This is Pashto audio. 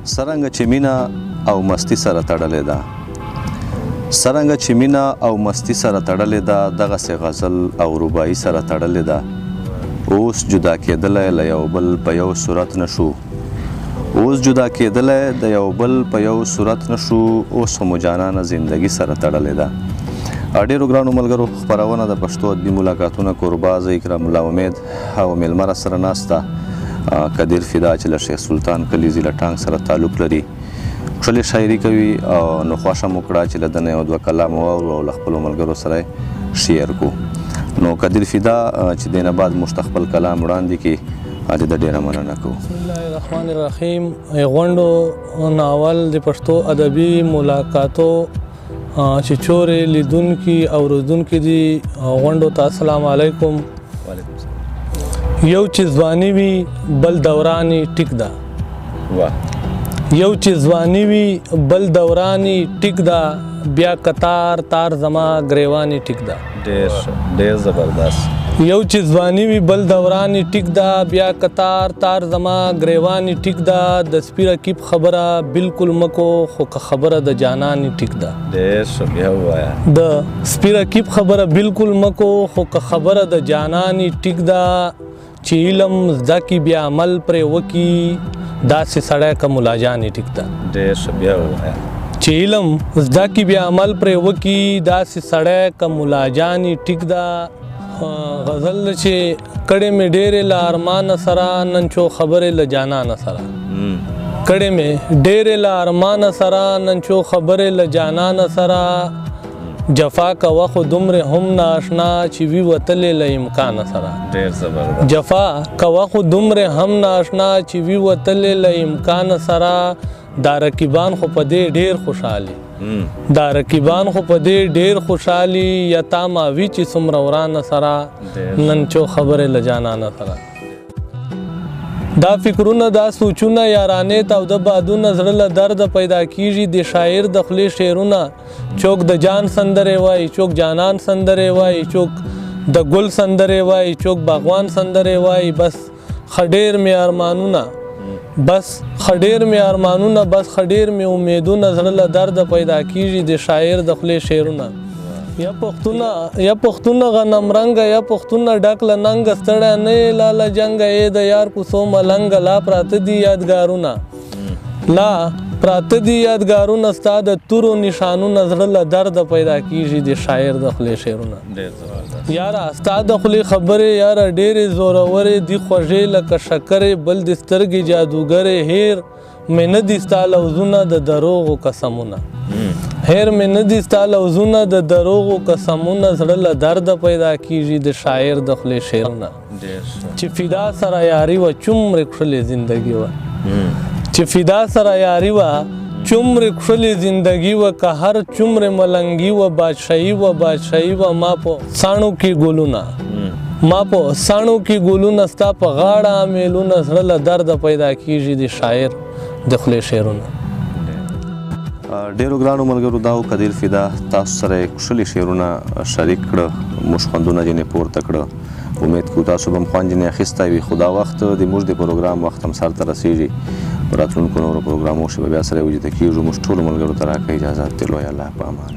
څرنګه چې مینه او مستی سره تړلې ده څرنګه چې مینه او مستی سره تړلې ده دغسې غزل او رباعي سره تړلې ده اوس جدا کېدلی له یو بل په یو صورت نشو اوس جدا کېدلی د یو بل په یو صورت نشو اوس خو مو جانانه زندګي سره تړلې ده ډېرو ګرانو ملګرو خپرونه د پښتو ادبي ملاقاتونه کوربه زه اکرام الله امید او میلمه راسره ناست ده قدیر فدا چې له شیخ سلطان کلیزي له ټانک سره تعلق لري ښکلې شاعري کوي نو خوښه مو کړه چې له ده نه یو دوه کلام واورو او له خپلو ملګرو سره شیر کړو نو قدیر فدا چې دې نه بعد موږ ته خپل کلام وړاندې کړي د ده ډېره مننه کوو بسم الله الرحمن الرحیم غونډو ناول د پښتو ادبي ملاقاتو چې چورې لیدونکي اورېدونکي دي غونډو ته السلام علیکم یو چې ځواني وي بل دوراني ټیک ده یو چې ځواني وي بل دوراني ټیک ده بیا قطار تار زما گریواني ټیک ده ډېر زبردست یو چې ځواني وي بل دوراني ټیک ده بیا قطار تار زما گریواني ټیک ده د سپي رقیب خبره بالکل مکو خو که خبره د جاناني ټیک ده ډېر ښه بیا ووایه د سپي رقیب خبره بالکل مکو خو که خبره د جاناني ټیک ده چې علم زده کي بیا عمل پرې وکي داسې سړی که ملا جانې ټیک ده ډېر ښه بیا ووایه چې علم زده کي بیا عمل پرې وکي داسې سړی که ملا جانې ټیک ده غزل چې کړې مې ډېرې له ارمانه سره نن چو خبرې له جانانه سره کړې مې ډېرې له ارمانه سره نن چو خبرې له جانانه سره جفا کوه خو دومره هم ناشنا چې وي وتلې له امکانه سره ډېر زبردست جفا کوه خو دومره هم ناشنا چې وي وتلې له امکانه سره دا رقیبان خو په دې ډېر خوشحالي دا رقیبان خو په دې ډېر خوشحالي یا تا ماوي چې څومره ورانه سره نن چو خبرې له جانانه سره دا فکرونه دا سوچونه یارانې ته او د بادونه زړه له درده پیدا کیږي د شاعر د خولې شعرونه چوک د جان سندرې وایي چوک جانان سندرې وایي چوک د ګل سندرې وایي چوک باغوان سندرې وایي بس خډیر مې ارمانونه بس خډیر مې ارمانونه بس خډیر مې امیدونه زړه له درده پیدا کیږي د شاعر د خولې شعرونه یا پښتونه غنم رنګه یا پښتونه ډک له ننګه ستړی نه یې لاله جنګه یې د یار کوڅو ملنګه لا پراته دي یادګارونه لا پراته دي یادګارونه ستا د تورو نشانونه زړه له درده پیدا کیږي د شاعر د خولې شعرونه یاره ستا د خولې خبرې یاره ډېرې زورورې دي خوږې لکه شکرې بل د سترګې جادوګرې هیر مې نه دي ستا لوظونه د دروغو قسمونه هیر مې نه دي ستا لوظونه د دروغو قسمونه زړه له درده پیدا کیږي د شاعر د خولې شعرونه چې فدا سره یاري وه چومرې کښلې زندګي وه چې فدا سره یاري وه چومرې کښلې زندګي وه که هر چومرې ملنګي وه بادشاهي وه بادشاهي وه ما په ساڼو کې ګلونه ما په ساڼو کې ګلونه ستا په غاړه میلونه زړه له درده پیدا کیږي د شاعر د خولې شعرونه ډېرو ګرانو ملګرو دا و قدیر فدا تاسو سره یې کښلي شعرونه شریک کړه موږ خوندونه ځینې پورته کړه امید کوو تاسو به هم خوند ځینې اخیستی وي خو دا وخت د موږ د پروګرام وخت هم سر ته رسېږي په راتلونکو نورو پروګرامو کې به بیا سره وجود کېږو موږ ټولو ملګرو ته راکړئ اجازه د لوی الله په امان